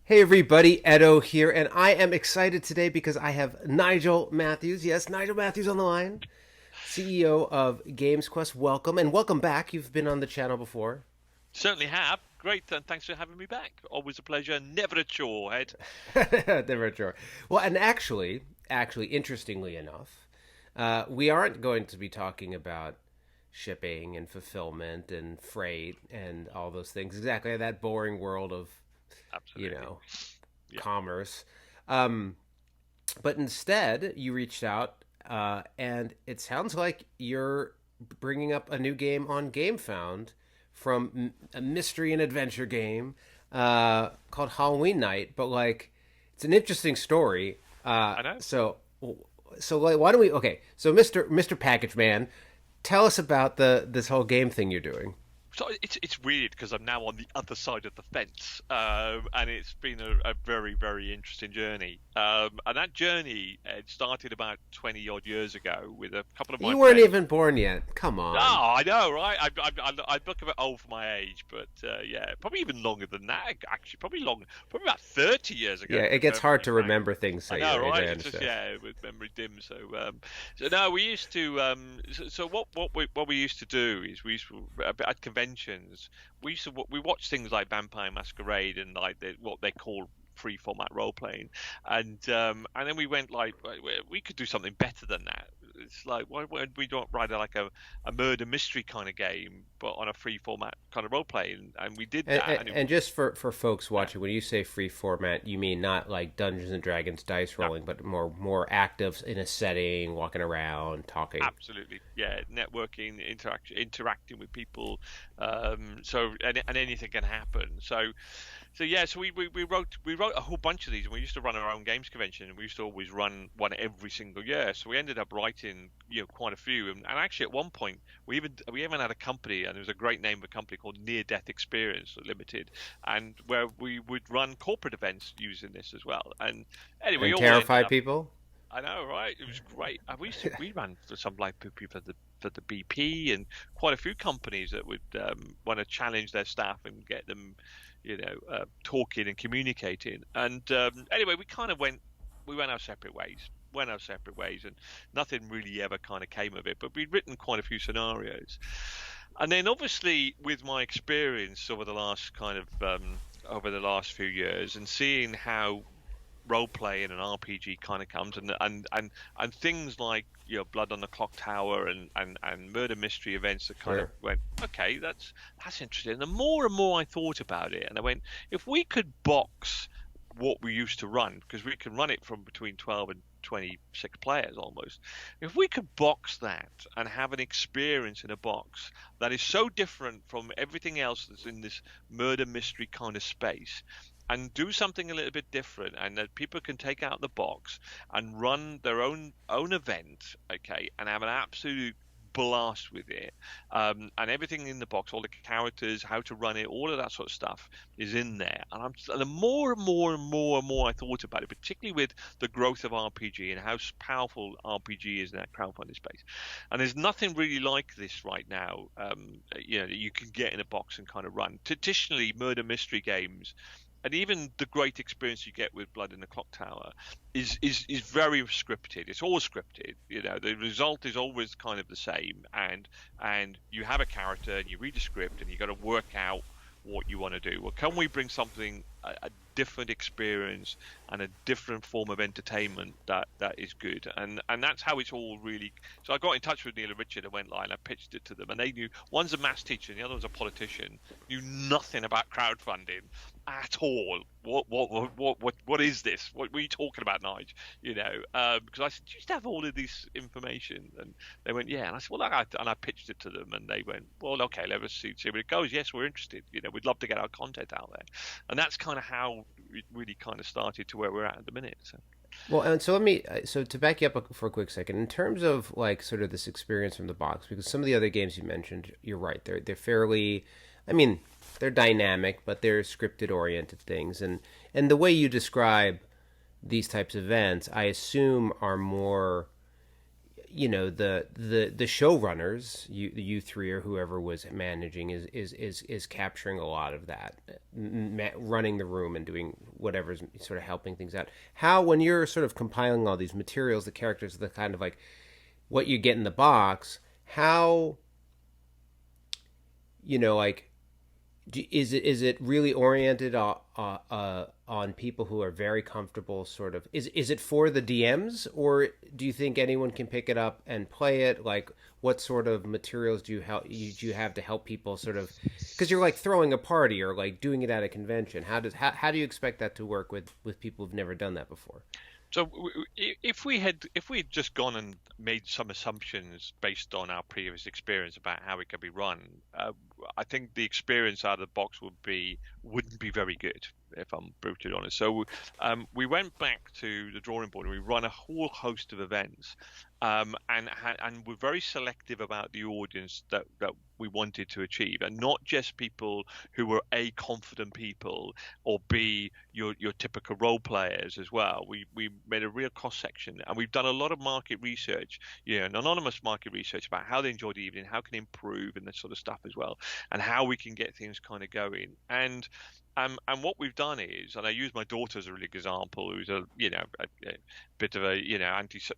Hey everybody, Edo here, and I am excited today because I have Nigel Matthews. Yes, Nigel Matthews on the line, CEO of GamesQuest. Welcome, and welcome back. You've been on the channel before. Certainly have. Great, and thanks for having me back. Always a pleasure. Never a chore, Ed. Never sure. Well, and actually, interestingly enough, we aren't going to be talking about shipping and fulfillment and freight and all those things. Exactly that boring world of, you Absolutely. know, Yeah. commerce. Um, But instead, you reached out, and it sounds like you're bringing up a new game on Gamefound from a mystery and adventure game called Halloween Night. But like, it's an interesting story. I know. So like, why don't we? Okay, so Mister Package Man, tell us about the this whole game thing you're doing. So it's weird because I'm now on the other side of the fence, and it's been a very very interesting journey. And that journey it started about 20 odd years ago with a couple of my You weren't friends. even born yet. Come on. Oh, I know, right? I look a bit old for my age, but yeah, probably even longer than that. Actually, probably about 30 years ago. Yeah, it gets hard In to fact. remember things I at your know, age. I right? It's just understand. yeah, with memory dim. So no, we used to. So what we used to do is we used to at conventions. We watch things like Vampire Masquerade and like what they call free format role playing, and then we went like we could do something better than that. It's like why would we not write a murder mystery kind of game, but on a free format kind of role playing? And we did And, that, and, and it and just for folks yeah. watching, when you say free format, you mean not like Dungeons and Dragons dice No, rolling, but more active in a setting, walking around, talking. absolutely, yeah. Networking, interacting with people, and anything can happen. So yeah, so we wrote a whole bunch of these, and we used to run our own games convention, and we used to always run one every single year. So we ended up writing, quite a few, and actually at one point we even had a company, and there was a great name of a company called Near Death Experience Limited, and where we would run corporate events using this as well. And anyway, we And all terrify ended up. people. I know, right? It was great. And we ran for some like people for the BP and quite a few companies that would want to challenge their staff and get them, talking and communicating. And anyway, we went our separate ways. Went our separate ways, and nothing really ever kind of came of it. But we'd written quite a few scenarios, and then obviously with my experience over the last few years, and seeing how role play in an RPG kind of comes, and things like Blood on the Clock Tower and murder mystery events that kind of Sure. went, okay, that's interesting. And the more and more I thought about it, and I went, if we could box what we used to run, because we can run it from between 12 and 26 players almost. If we could box that and have an experience in a box that is so different from everything else that's in this murder mystery kind of space, and do something a little bit different, and that people can take out the box and run their own event, okay, and have an absolute blast with it, and everything in the box, all the characters, how to run it, all of that sort of stuff is in there. And the more and more and more and more I thought about it, particularly with the growth of RPG and how powerful RPG is in that crowdfunding space, and there's nothing really like this right now, that you can get in a box and kind of run. Traditionally, murder mystery games, and even the great experience you get with Blood in the Clock Tower is very scripted. It's all scripted. The result is always kind of the same, and you have a character and you read a script and you got to work out what you want to do. Well, can we bring something a different experience and a different form of entertainment that is good? And that's how it's all really. So I got in touch with Neil and Richard and went like, and I pitched it to them, and they knew, one's a maths teacher and the other one's a politician, knew nothing about crowdfunding at all. What is this? What were you talking about, Nige? Because I said, do you used to have all of this information? And they went, yeah. And I said, well, and I pitched it to them, and they went, well, okay, let us see where it goes. Yes, we're interested. We'd love to get our content out there, and that's kind of how it really kind of started to where we're at the minute. So. Well, and so let me so to back you up for a quick second, in terms of like sort of this experience from the box, because some of the other games you mentioned, you're right, they're fairly, I mean, they're dynamic, but they're scripted oriented things, and the way you describe these types of events, I assume are more the showrunners, you three or whoever was managing is capturing a lot of that, running the room and doing whatever's sort of helping things out. How, when you're sort of compiling all these materials, the characters, the kind of like what you get in the box, how, like, is it really oriented on people who are very comfortable? Sort of, is it for the DMs, or do you think anyone can pick it up and play it? Like, what sort of materials do you have to help people sort of, because you're like throwing a party or like doing it at a convention? How do you expect that to work with people who've never done that before? So if we had just gone and made some assumptions based on our previous experience about how it could be run, I think the experience out of the box wouldn't be very good, if I'm brutally honest. So we went back to the drawing board and we run a whole host of events, and we're very selective about the audience that we wanted to achieve, and not just people who were A, confident people, or B, your typical role players as well. We made a real cross section, and we've done a lot of market research, an anonymous market research about how they enjoy the evening, how can improve, and that sort of stuff as well, and how we can get things kind of going. And what we've done is, and I use my daughter as a really good example, who's a bit of a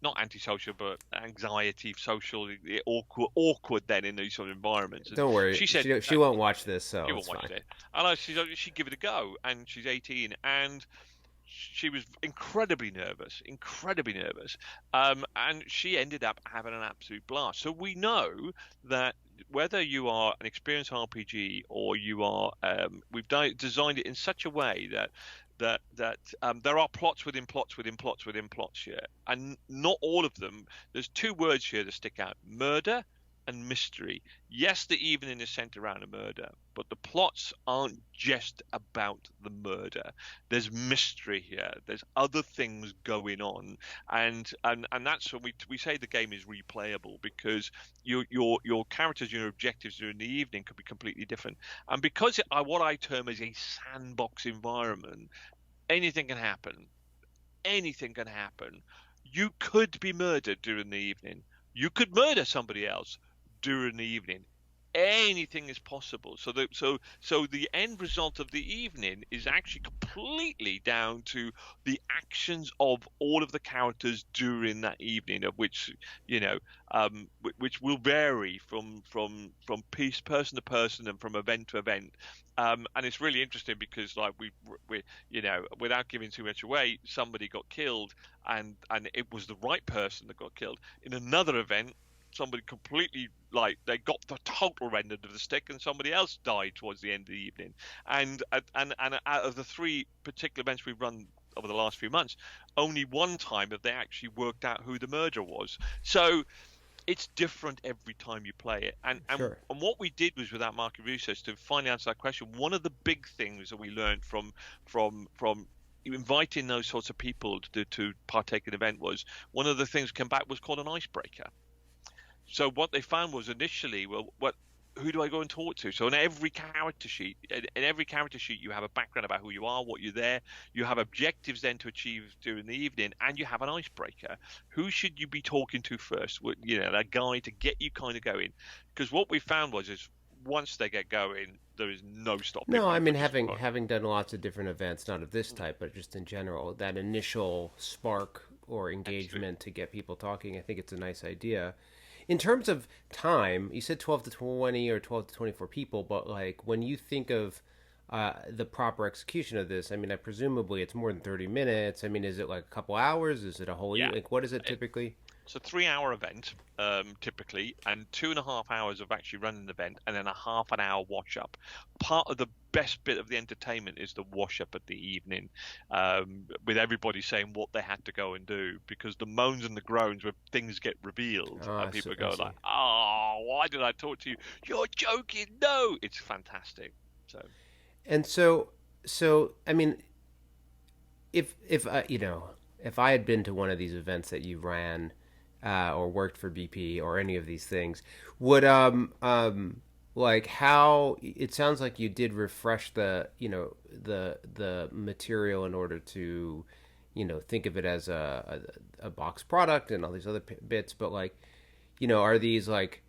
not antisocial but anxiety, social, awkward then in these sort of environments. And Don't worry, she said she won't watch this, so she won't it's watch fine. it. And she give it a go, and she's 18, and she was incredibly nervous, and she ended up having an absolute blast. So we know that whether you are an experienced RPG or you are, we've designed it in such a way that there are plots within plots within plots within plots here, and not all of them. There's two words here that stick out: murder and mystery. Yes, the evening is centered around a murder, but the plots aren't just about the murder. There's mystery here. There's other things going on, and that's when we say the game is replayable, because your characters, your objectives during the evening could be completely different, and because what I term as a sandbox environment, anything can happen. Anything can happen. You could be murdered during the evening. You could murder somebody else during the evening. Anything is possible. So the end result of the evening is actually completely down to the actions of all of the characters during that evening, of which which will vary from person to person and from event to event. And it's really interesting because, like, we without giving too much away, somebody got killed, and it was the right person that got killed. In another event, somebody completely, like, they got the total end of the stick, and somebody else died towards the end of the evening. And out of the three particular events we've run over the last few months, only one time have they actually worked out who the murderer was. So it's different every time you play it. Sure. And what we did was, with that market research, to finally answer that question, one of the big things that we learned from inviting those sorts of people to partake in an event was, one of the things that came back was called an icebreaker. So what they found was, initially, well, who do I go and talk to? So in every character sheet, you have a background about who you are, what you're there. You have objectives then to achieve during the evening, and you have an icebreaker. Who should you be talking to first? That guy to get you kind of going. Because what we found is once they get going, there is no stopping No, I them mean, from just having done lots of different events, not of this type, but just in general, that initial spark or absolutely. engagement to get people talking, I think it's a nice idea. In terms of time, you said 12 to 20 or 12 to 24 people, but like, when you think of the proper execution of this, I mean, presumably it's more than 30 minutes. I mean, is it like a couple hours? Is it a whole Yeah. like, what is it typically? It's a 3 hour event, typically, and 2.5 hours of actually running the event, and then a half an hour wash up. Part of the best bit of the entertainment is the wash up at the evening, with everybody saying what they had to go and do, because the moans and the groans when things get revealed, Oh, and people I go see. like, "Oh, why did I talk to you? You're joking!" No, it's fantastic. So And so I mean, if if I had been to one of these events that you ran, or worked for BP or any of these things, would like, how it sounds like you did refresh the the material in order to think of it as a box product and all these other bits, but like, are these like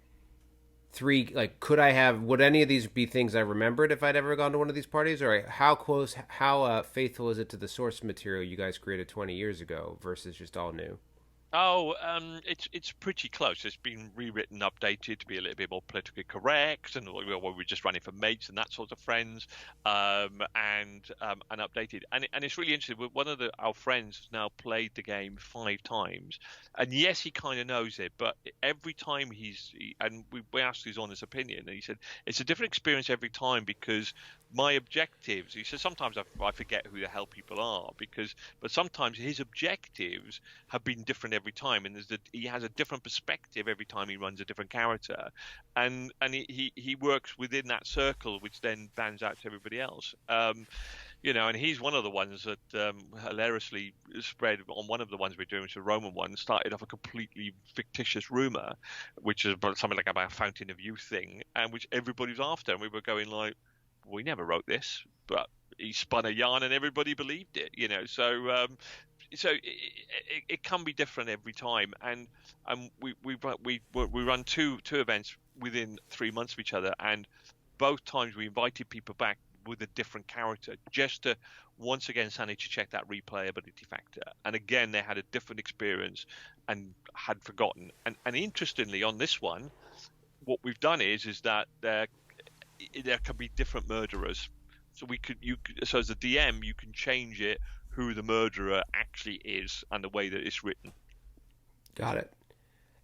three, like, would any of these be things I remembered if I'd ever gone to one of these parties, or how close, how faithful is it to the source material you guys created 20 years ago versus just all new? Oh, it's pretty close. It's been rewritten, updated to be a little bit more politically correct, and we're just running for mates and that sort of friends, and updated. And it's really interesting. One of our friends has now played the game 5 times, and yes, he kind of knows it, but every time and we asked his honest opinion, and he said it's a different experience every time because my objectives. He says sometimes I forget who the hell people are but sometimes his objectives have been different every time, and he has a different perspective every time he runs a different character, and he works within that circle, which then bands out to everybody else. And he's one of the ones that hilariously spread on one of the ones we're doing, which is a Roman one, started off a completely fictitious rumor, which is something like about a Fountain of Youth thing, and which everybody was after, and we were going like, we never wrote this, but he spun a yarn and everybody believed it. So it can be different every time, and we run two events within 3 months of each other, and both times we invited people back with a different character just to once again sanity check that replayability factor, and again they had a different experience and had forgotten. And interestingly, on this one, what we've done is that there can be different murderers. So so as a DM, you can change it who the murderer actually is and the way that it's written. Got it.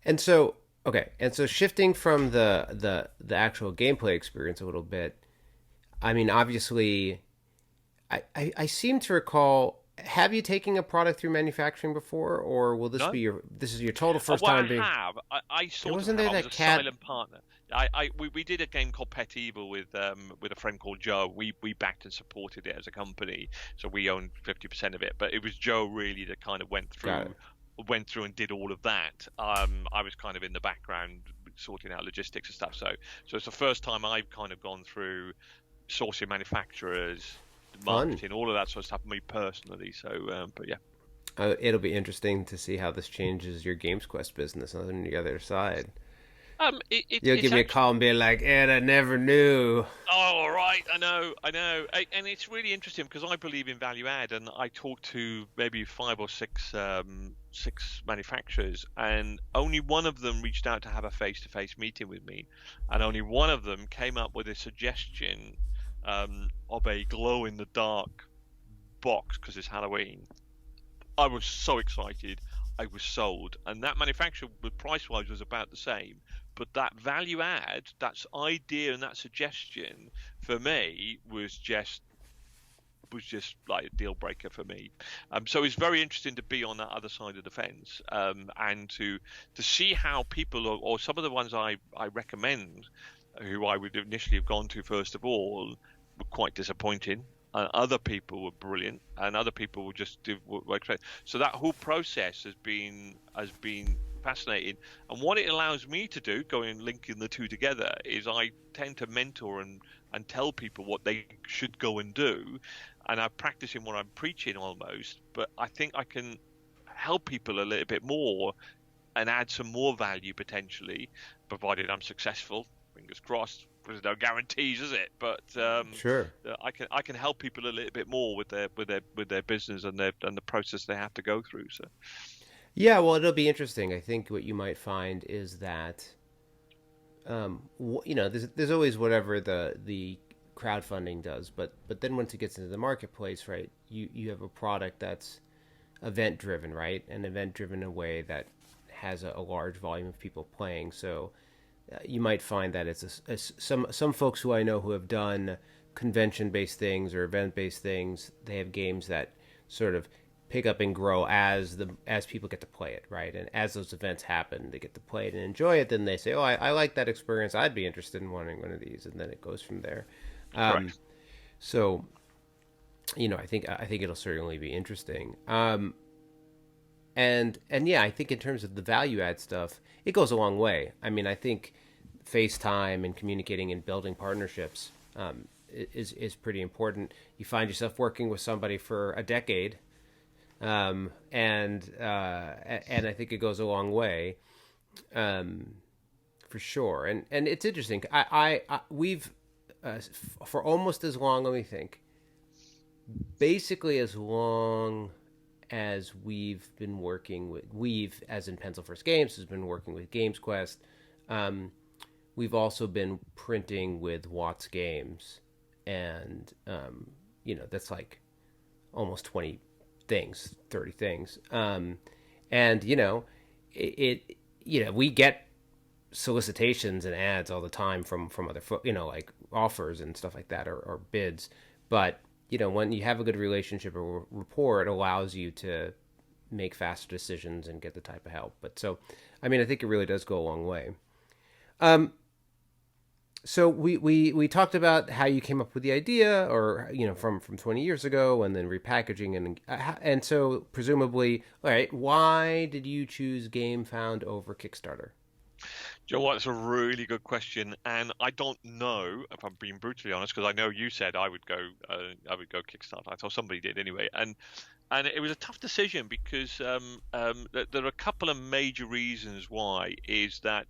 And so, okay, and so shifting from the actual gameplay experience a little bit, I mean, obviously, I seem to recall. Have you taken a product through manufacturing before, or will this No, be this is your total first well, time I being? have. I sort of Wasn't have. there I was that a cat? silent partner. We did a game called Pet Evil with a friend called Joe. We backed and supported it as a company, so we owned 50% of it. But it was Joe really that kind of Got it. went through and did all of that. I was kind of in the background sorting out logistics and stuff. So it's the first time I've kind of gone through sourcing manufacturers, Fun. marketing, all of that sort of stuff, me personally. So, but yeah. It'll be interesting to see how this changes your GamesQuest business on the other side. You'll It's give me a actually. call and be like, "Ed, I never knew." Oh, right, I know, and it's really interesting because I believe in value add, and I talked to maybe 5 or 6 manufacturers, and only one of them reached out to have a face-to-face meeting with me, and only one of them came up with a suggestion of a glow-in-the-dark box because it's Halloween. I was so excited. I was sold, and that manufacturer, price-wise, was about the same. But that value add, that idea, and that suggestion for me was just like a deal breaker for me. So it's very interesting to be on that other side of the fence, and to see how people, or some of the ones I recommend, who I would initially have gone to first of all, were quite disappointing. And other people were brilliant, and other people were just were expected. So that whole process has been fascinating. And what it allows me to do, going linking the two together, is I tend to mentor and tell people what they should go and do, and I'm practicing what I'm preaching almost. But I think I can help people a little bit more and add some more value potentially, provided I'm successful. Fingers crossed. There's no guarantees, is it? But Sure. I can help people a little bit more with their business and the process they have to go through. So Yeah, well, it'll be interesting. I think what you might find is that, there's always whatever the crowdfunding does, but then once it gets into the marketplace, right, you have a product that's event driven, right, and event driven in a way that has a large volume of people playing. So you might find that some folks who I know who have done convention based things or event based things, they have games that sort of pick up and grow as people get to play it, right? And as those events happen, they get to play it and enjoy it. Then they say, "Oh, I like that experience. I'd be interested in wanting one of these," and then it goes from there. Um, correct. so I think it'll certainly be interesting. And yeah, I think in terms of the value add stuff, it goes a long way. I mean, I think FaceTime and communicating and building partnerships is pretty important. You find yourself working with somebody for a decade, and I think it goes a long way, for sure. And it's interesting. We've for almost as long. Let me think. Basically, as long as we've been working with as in Pencil First Games has been working with GamesQuest. Um, we've also been printing with Watts Games, and that's like almost 20 things, 30 things. And we get solicitations and ads all the time from other like offers and stuff like that, or bids. But when you have a good relationship or rapport, it allows you to make faster decisions and get the type of help. But so, I mean, I think it really does go a long way. So we talked about how you came up with the idea, or from 20 years ago, and then repackaging, and so presumably, all right, why did you choose Gamefound over Kickstarter? Do you know what? It's a really good question, and I don't know if I'm being brutally honest, because I know you said I would go Kickstarter. I thought somebody did anyway, and it was a tough decision because there are a couple of major reasons why. Is that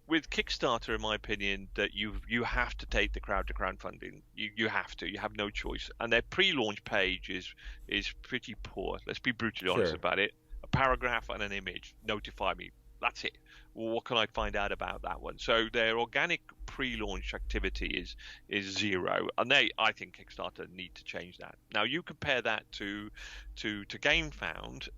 with Kickstarter, in my opinion, that you have to take the crowd to crowdfunding. You have to. You have no choice, and their pre-launch page is pretty poor. Let's be brutally honest Sure. about it. A paragraph and an image. Notify me. That's it. Well, what can I find out about that one? So their organic pre-launch activity is zero, and I think Kickstarter need to change that. Now you compare that to GameFound,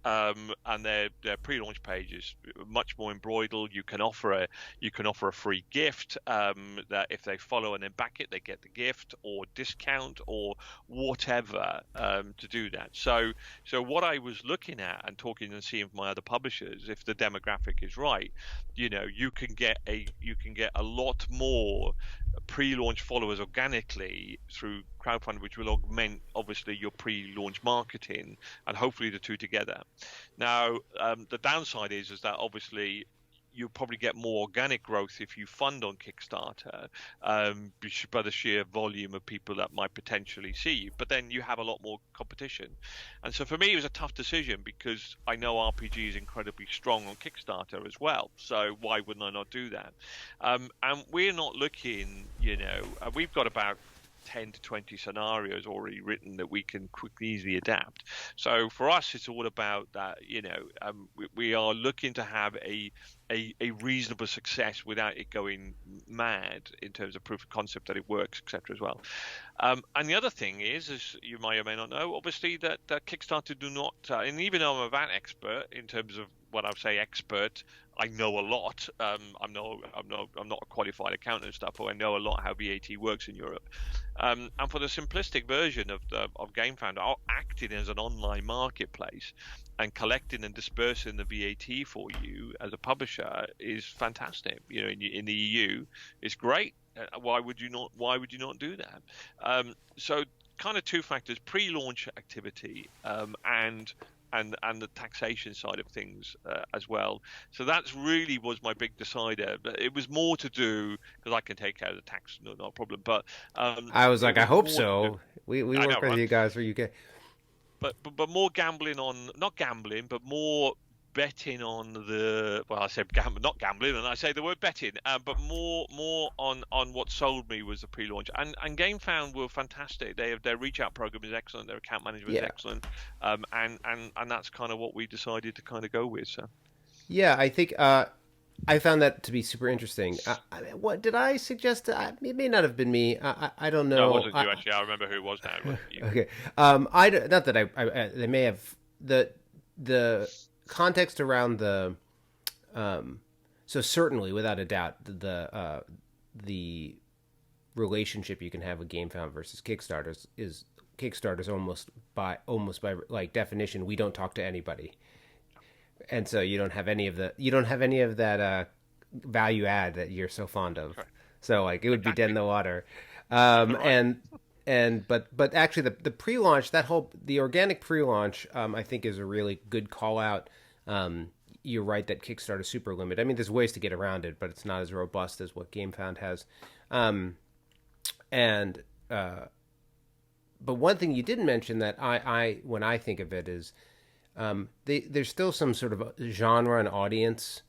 and their pre-launch page is much more embroidered. You can offer a free gift, that if they follow and then back it, they get the gift or discount or whatever, to do that. So what I was looking at and talking and seeing with my other publishers, if the demographic is right, you can get a lot more pre-launch followers organically through crowdfunding, which will augment obviously your pre-launch marketing, and hopefully the two together. Now, the downside is that obviously you'll probably get more organic growth if you fund on Kickstarter, by the sheer volume of people that might potentially see you. But then you have a lot more competition. And so for me, it was a tough decision because I know RPG is incredibly strong on Kickstarter as well. So why wouldn't I not do that? And we're not looking, we've got about 10 to 20 scenarios already written that we can quickly, easily adapt. So for us, it's all about that. We are looking to have a reasonable success without it going mad in terms of proof of concept that it works, etc. as well. And the other thing is, as you may or may not know, obviously that Kickstarter do not, and even though I'm a VAT expert in terms of when I say expert, I know a lot. I'm not a qualified accountant and stuff, but I know a lot how VAT works in Europe. And for the simplistic version of GameFound, acting as an online marketplace and collecting and dispersing the VAT for you as a publisher is fantastic. In the EU, it's great. Why would you not do that? So kind of two factors: pre-launch activity, and the taxation side of things, as well. So that's really was my big decider. But it was more to do because I can take care of the tax, not a problem. But I was it like, I was hope more to do. so. We I work know, with right? you guys for UK. But more gambling on, not gambling, but more betting on the, well, I said not gambling, and I say the word betting, but more on what sold me was the pre-launch. And GameFound were fantastic. Their reach out program is excellent. Their account management is Yeah. excellent. And that's kind of what we decided to kind of go with. So Yeah, I think I found that to be super interesting. What did I suggest? It may not have been me. I don't no, it know. wasn't you actually. I remember who it was now. It wasn't you. Okay. Not that they may have the context around the. So certainly, without a doubt, the relationship you can have with GameFound versus Kickstarter's almost by like definition, we don't talk to anybody, and so you don't have any of that value add that you're so fond of. Correct. So like it would be dead in Exactly. the water. Right. But actually the pre-launch, the organic pre-launch, I think is a really good call out. You're right that Kickstarter super limit. I mean, there's ways to get around it, but it's not as robust as what GameFound has. And but one thing you didn't mention that I when I think of it is there's still some sort of genre and audience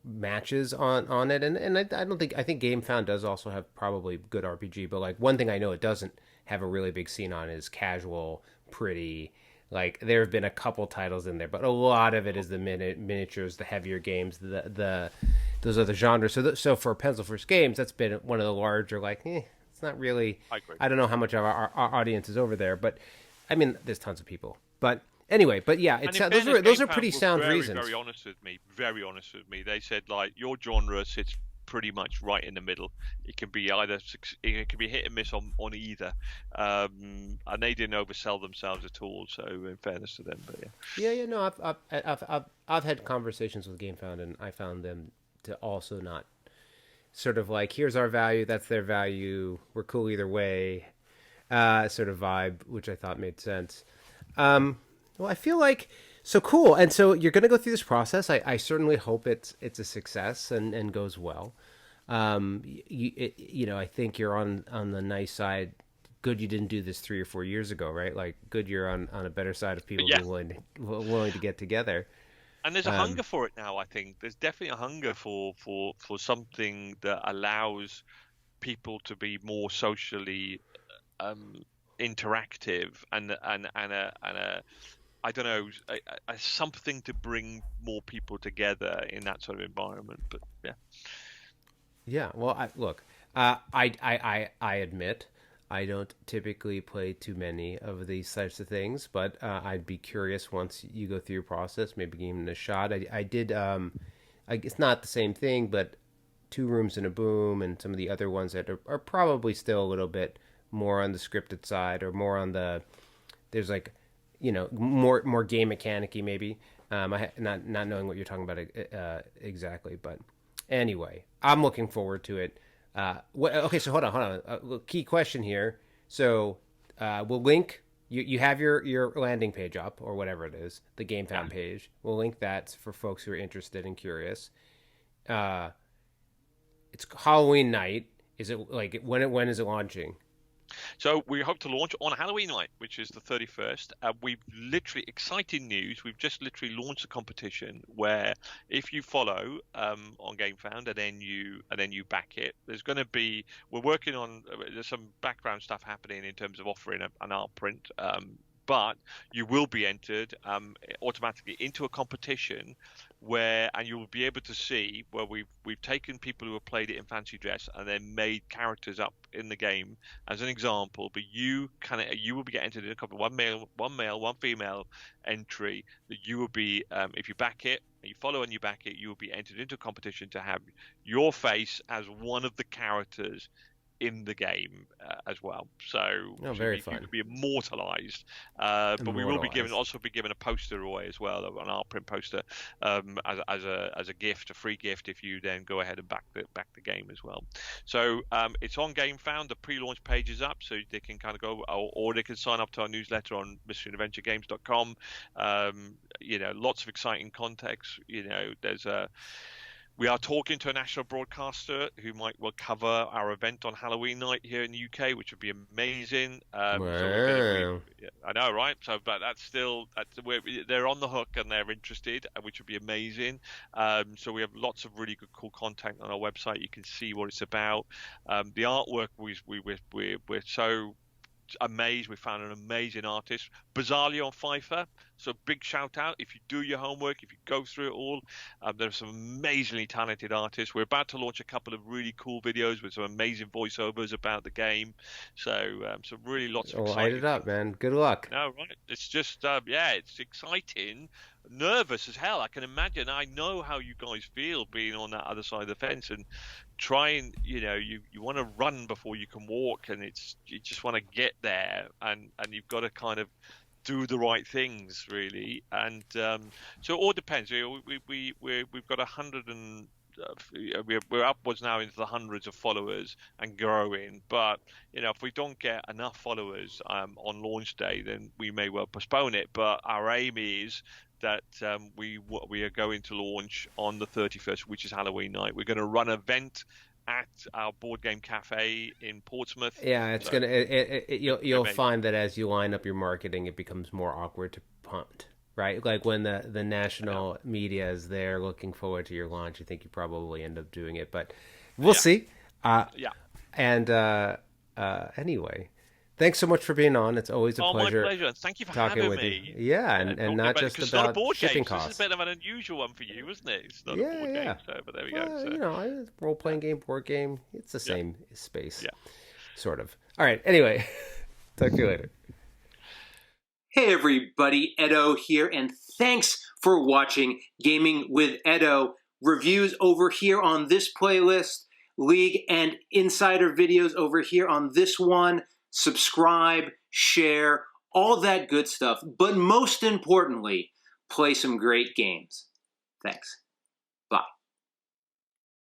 matches on it, and I don't think I think GameFound does also have probably good RPG, but like one thing I know it doesn't have a really big scene on is casual, pretty. Like there have been a couple titles in there, but a lot of it is the miniatures, the heavier games, the those other genres. So for Pencil First Games, that's been one of the larger like. It's not really. I agree. I don't know how much of our audience is over there, but I mean, there's tons of people. But anyway, but yeah, And it's in those are GameFound pretty were sound very, reasons. very honest with me. Very honest with me. They said like your genre sits pretty much right in the middle. It can be it can be hit and miss on either, and they didn't oversell themselves at all. So in fairness to them, but yeah. Yeah. No, I've had conversations with GameFound, and I found them to also not sort of like here's our value, that's their value, we're cool either way, sort of vibe, which I thought made sense. Well, I feel like so cool, and so you're going to go through this process. I certainly hope it's a success and goes well. I think you're on the nice side. Good, you didn't do this 3 or 4 years ago, right? Like, good, you're on a better side of people Yeah. being willing to get together. And there's a hunger for it now. I think there's definitely a hunger for something that allows people to be more socially interactive and a I don't know a something to bring more people together in that sort of environment. But yeah, Yeah. Well, I admit I don't typically play too many of these types of things, but I'd be curious once you go through your process, maybe giving it a shot. I did. It's not the same thing, but Two Rooms and a Boom and some of the other ones that are probably still a little bit more on the scripted side or more on the. There's like, more game mechanic-y maybe. Not knowing what you're talking about exactly, but anyway, I'm looking forward to it. Okay, so hold on. Key question here. So we'll link. You have your landing page up or whatever it is, the GameFound page. We'll link that for folks who are interested and curious. It's Halloween night. Is it like when is it launching? so we hope to launch on Halloween night, which is the 31st. We've literally exciting news. We've just literally launched a competition where if you follow on GameFound and then you back it, there's going to be we're working on there's some background stuff happening in terms of offering an art print. But you will be entered automatically into a competition and you will be able to see where we've taken people who have played it in fancy dress and then made characters up in the game as an example. But you will be entered in a couple, one male, one female entry that you will be if you back it. You follow and you back it, you will be entered into a competition to have your face as one of the characters in the game as well. So Very you fun. could be immortalized, but we will be given a poster away as well, an art print poster as a gift, a free gift if you then go ahead and back the game as well. So it's on GameFound. The pre-launch page is up, so they can kind of go, or they can sign up to our newsletter on mysteryandadventuregames.com. Lots of exciting context. We are talking to a national broadcaster who might well cover our event on Halloween night here in the UK, which would be amazing. Wow. I know, right? So, but they're on the hook and they're interested, which would be amazing. So we have lots of really good, cool content on our website. You can see what it's about. The artwork we're so amazed. We found an amazing artist, bizarrely on Fiverr. So big shout out if you do your homework, if you go through it all. There are some amazingly talented artists. We're about to launch a couple of really cool videos with some amazing voiceovers about the game. So really lots of exciting. Light it up, man. Good luck. No, right. It's just it's exciting. Nervous as hell. I can imagine. I know how you guys feel being on that other side of the fence and trying. You want to run before you can walk, and you just want to get there, and you've got to kind of do the right things really. And so it all depends. We've got 100 and we're upwards now into the hundreds of followers and growing. But if we don't get enough followers on launch day, then we may well postpone it. But our aim is that we are going to launch on the 31st, which is Halloween night. We're going to run an event at our board game cafe in Portsmouth. Yeah, it's So gonna. You'll amazing. find that as you line up your marketing, it becomes more awkward to punt. Right, like when the Yeah, national media is there looking forward to your launch, you think you probably end up doing it, but we'll yeah, see. Uh, yeah. and anyway, thanks so much for being on. It's always a Oh, my pleasure pleasure. And thank you for talking having with you. me. Yeah, And and talking not about it just because it's not a about board game. shipping So this is a costs. bit of an unusual one for you, isn't it? It's not a Yeah, board yeah. game. So, but there we go. Well, So role playing game, board game, it's the yeah, same space, yeah. sort of. All right. Anyway, talk to you later. Hey everybody, Edo here, and thanks for watching Gaming with Edo. Reviews over here on this playlist, League and Insider videos over here on this one. Subscribe, share, all that good stuff. But most importantly, play some great games. Thanks.